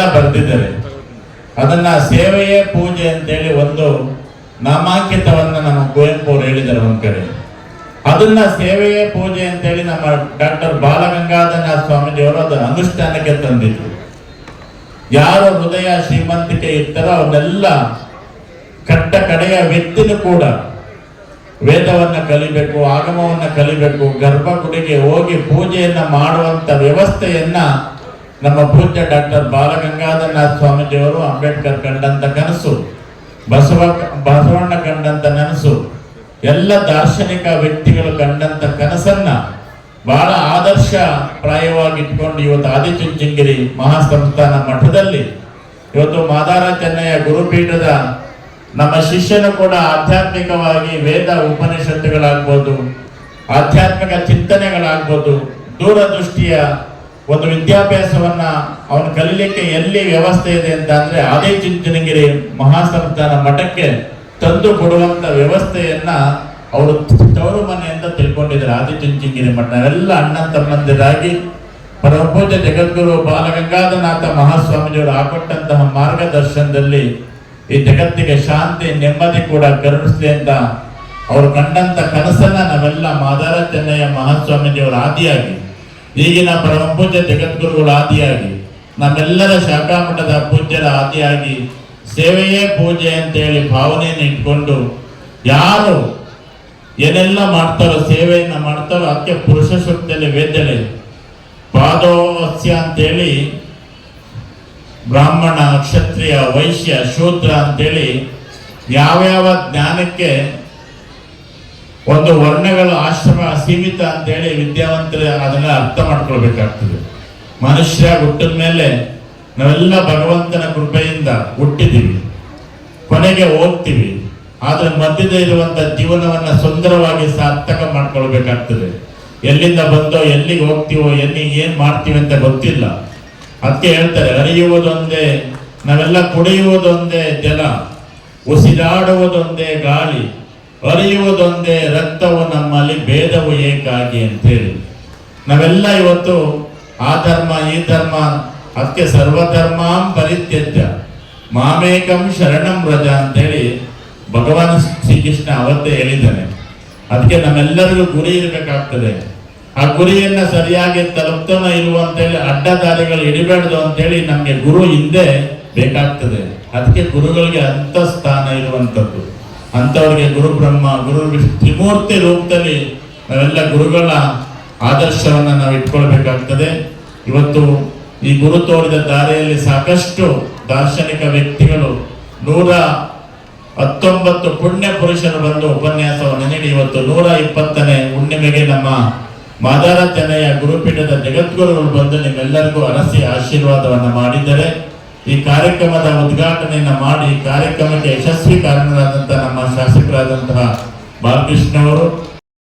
ಇವೆಲ್ಲ ಬರೆದಿದ್ದಾರೆ. ಅದನ್ನ ಸೇವೆಯೇ ಪೂಜೆ ಅಂತೇಳಿ ಒಂದು ನಾಮಾಂಕಿತವನ್ನ ನಮ್ಮ ಕುವೆಂಪು ಅವರು ಹೇಳಿದ್ದಾರೆ ಒಂದ್ ಕಡೆ. ಅದನ್ನ ಸೇವೆಯೇ ಪೂಜೆ ಅಂತೇಳಿ ನಮ್ಮ ಡಾಕ್ಟರ್ ಬಾಲಗಂಗಾಧರನಾಥ ಸ್ವಾಮೀಜಿಯವರು ಅದನ್ನ ಅನುಷ್ಠಾನಕ್ಕೆ ತಂದಿದ್ರು. ಯಾರು ಹೃದಯ ಶ್ರೀಮಂತಿಕೆ ಇರ್ತಾರೋ ಅವನ್ನೆಲ್ಲ ಕಟ್ಟ ಕಡೆಯ ವ್ಯಕ್ತಿನೂ ಕೂಡ ವೇದವನ್ನ ಕಲಿಬೇಕು, ಆಗಮವನ್ನ ಕಲಿಬೇಕು, ಗರ್ಭಗುಡಿಗೆ ಹೋಗಿ ಪೂಜೆಯನ್ನ ಮಾಡುವಂತ ವ್ಯವಸ್ಥೆಯನ್ನ ನಮ್ಮ ಪೂಜ್ಯ ಡಾಕ್ಟರ್ ಬಾಲಗಂಗಾಧರನಾಥ ಸ್ವಾಮೀಜಿಯವರು ಅಂಬೇಡ್ಕರ್ ಕಂಡಂತ ಕನಸು, ಬಸವಣ್ಣ ಕಂಡಂತ ನನಸು, ಎಲ್ಲ ದಾರ್ಶನಿಕ ವ್ಯಕ್ತಿಗಳು ಕಂಡಂತ ಕನಸನ್ನ ಬಹಳ ಆದರ್ಶ ಪ್ರಾಯವಾಗಿ ಇಟ್ಕೊಂಡು ಇವತ್ತು ಆದಿಚುಂಚನಗಿರಿ ಮಹಾಸಂಸ್ಥಾನ ಮಠದಲ್ಲಿ ಇವತ್ತು ಮಾದಾರ ಚೆನ್ನಯ್ಯ ಗುರುಪೀಠದ ನಮ್ಮ ಶಿಷ್ಯನು ಕೂಡ ಆಧ್ಯಾತ್ಮಿಕವಾಗಿ ವೇದ ಉಪನಿಷತ್ತುಗಳಾಗ್ಬೋದು, ಆಧ್ಯಾತ್ಮಿಕ ಚಿಂತನೆಗಳಾಗ್ಬೋದು, ದೂರದೃಷ್ಟಿಯ ಒಂದು ವಿದ್ಯಾಭ್ಯಾಸವನ್ನ ಅವನು ಕಲೀಲಿಕ್ಕೆ ಎಲ್ಲಿ ವ್ಯವಸ್ಥೆ ಇದೆ ಅಂತ ಅಂದ್ರೆ ಆದಿಚುಂಚನಗಿರಿ ಮಹಾಸಂಸ್ಥಾನ ಮಠಕ್ಕೆ ತಂದು ಕೊಡುವಂತ ವ್ಯವಸ್ಥೆಯನ್ನ ಅವರು ತವರು ಮನೆಯಿಂದ ತಿಳ್ಕೊಂಡಿದ್ದಾರೆ. ಆದಿಚುಂಚನಗಿರಿ ಮಠ ನಾವೆಲ್ಲ ಅಣ್ಣ ತಮ್ಮಂದಿರಾಗಿ ಪರಮಪೂಜ್ಯ ಜಗದ್ಗುರು ಬಾಲಗಂಗಾಧರನಾಥ ಮಹಾಸ್ವಾಮೀಜಿಯವರು ಹಾಕೊಟ್ಟಂತಹ ಮಾರ್ಗದರ್ಶನದಲ್ಲಿ ಈ ಜಗತ್ತಿಗೆ ಶಾಂತಿ ನೆಮ್ಮದಿ ಕೂಡ ಕರುಣಿಸಲಿ ಅಂತ ಅವರು ಕಂಡಂತ ಕನಸನ್ನ ನಾವೆಲ್ಲ ಮಾದಾರ ಚೆನ್ನಯ್ಯ ಮಹಾಸ್ವಾಮೀಜಿಯವರ ಆದಿಯಾಗಿ, ಈಗಿನ ಪರಮಪೂಜ್ಯ ಜಗದ್ಗುರುಗಳ ಆದಿಯಾಗಿ, ನಮ್ಮೆಲ್ಲರ ಶಾಖಾಮಠದ ಪೂಜ್ಯರ ಆದಿಯಾಗಿ ಸೇವೆಯೇ ಪೂಜೆ ಅಂತೇಳಿ ಭಾವನೆಯನ್ನು ಇಟ್ಕೊಂಡು ಯಾರು ಏನೆಲ್ಲ ಮಾಡ್ತಾರೋ, ಸೇವೆಯನ್ನ ಮಾಡ್ತಾರೋ ಅದಕ್ಕೆ ಪುರುಷ ಸೂಕ್ತದಲ್ಲಿ ವೇದ್ಯಲೆ ಪಾದೋಸ್ಯ ಅಂತೇಳಿ ಬ್ರಾಹ್ಮಣ, ಕ್ಷತ್ರಿಯ, ವೈಶ್ಯ, ಶೂದ್ರ ಅಂತೇಳಿ ಯಾವ್ಯಾವ ಜ್ಞಾನಕ್ಕೆ ಒಂದು ವರ್ಣಗಳ ಆಶ್ರಮ ಸೀಮಿತ ಅಂತೇಳಿ ವಿದ್ಯಾವಂತರು ಅದನ್ನ ಅರ್ಥ ಮಾಡ್ಕೊಳ್ಬೇಕಾಗ್ತದೆ. ಮನುಷ್ಯ ಹುಟ್ಟಿದ ಮೇಲೆ ನಾವೆಲ್ಲ ಭಗವಂತನ ಕೃಪೆಯಿಂದ ಹುಟ್ಟಿದ್ದೀವಿ, ಕೊನೆಗೆ ಹೋಗ್ತೀವಿ. ಆದ್ರೆ ಮಧ್ಯದ ಇರುವಂತ ಜೀವನವನ್ನ ಸುಂದರವಾಗಿ ಸಾರ್ಥಕ ಮಾಡ್ಕೊಳ್ಬೇಕಾಗ್ತದೆ. ಎಲ್ಲಿಂದ ಬಂದೋ ಎಲ್ಲಿಗೆ ಹೋಗ್ತೀವೋ ಏನ್ ಮಾಡ್ತೀವಿ ಅಂತ ಗೊತ್ತಿಲ್ಲ. ಅದಕ್ಕೆ ಹೇಳ್ತಾರೆ, ಅರಿಯುವುದೊಂದೇ ನಾವೆಲ್ಲ, ಕುಡಿಯುವುದೊಂದೇ ಜಲ, ಉಸಿರಾಡುವುದೊಂದೇ ಗಾಳಿ, ಅರಿಯುವುದೊಂದೇ ರಕ್ತವು ನಮ್ಮಲ್ಲಿ, ಭೇದವು ಏಕಾಗಿ ಅಂತೇಳಿ ನಾವೆಲ್ಲ ಇವತ್ತು ಆ ಧರ್ಮ ಈ ಧರ್ಮ, ಅದಕ್ಕೆ ಸರ್ವಧರ್ಮಾಂ ಪರಿತ್ಯಜ್ಯ ಮಾಮೇಕಂ ಶರಣಂ ವ್ರಜ ಅಂತೇಳಿ ಭಗವಾನ್ ಶ್ರೀಕೃಷ್ಣ ಅವತ್ತೇ ಹೇಳಿದ್ದಾನೆ. ಅದಕ್ಕೆ ನಮ್ಮೆಲ್ಲರಿಗೂ ಗುರಿ ಇರಬೇಕಾಗ್ತದೆ. ಆ ಗುರಿಯನ್ನ ಸರಿಯಾಗಿ ತಲುಪ್ತಾನ ಇಲ್ವ ಅಂತೇಳಿ ಅಡ್ಡದಾರಿಗಳು ಹಿಡಿಬೇಡ್ದು ಅಂತೇಳಿ ನಮ್ಗೆ ಗುರು ಹಿಂದೆ ಬೇಕಾಗ್ತದೆ. ಅದಕ್ಕೆ ಗುರುಗಳಿಗೆ ಅಂತ ಸ್ಥಾನ ಇರುವಂಥದ್ದು. ಅಂಥವ್ರಿಗೆ ಗುರು ಬ್ರಹ್ಮ, ಗುರು ವಿಷ್ಣು, ತ್ರಿಮೂರ್ತಿ ರೂಪದಲ್ಲಿ ನಾವೆಲ್ಲ ಗುರುಗಳ ಆದರ್ಶವನ್ನ ನಾವು ಇಟ್ಕೊಳ್ಬೇಕಾಗ್ತದೆ. ಇವತ್ತು ಈ ಗುರು ತೋರಿದ ದಾರಿಯಲ್ಲಿ ಸಾಕಷ್ಟು ದಾರ್ಶನಿಕ ವ್ಯಕ್ತಿಗಳು 119 ಪುಣ್ಯ ಪುರುಷರು ಬಂದು ಉಪನ್ಯಾಸವನ್ನು ನೀಡಿ ಇವತ್ತು 120ನೇ ಹುಣ್ಣಿಮೆಗೆ ನಮ್ಮ ಮಾದಾರ ಚೆನ್ನಯ್ಯ ಗುರುಪೀಠದ ಜಗದ್ಗುರುಗಳು ಬಂದು ನಿಮ್ಮೆಲ್ಲರಿಗೂ ಅರಸಿ ಆಶೀರ್ವಾದವನ್ನು ಮಾಡಿದ್ದಾರೆ. ಈ ಕಾರ್ಯಕ್ರಮದ ಉದ್ಘಾಟನೆಯನ್ನ ಮಾಡಿ ಕಾರ್ಯಕ್ರಮಕ್ಕೆ ಯಶಸ್ವಿ ಕಾರಣರಾದಂತಹ ನಮ್ಮ ಶಾಸಕರಾದಂತಹ ಬಾಲಕೃಷ್ಣ ಅವರು,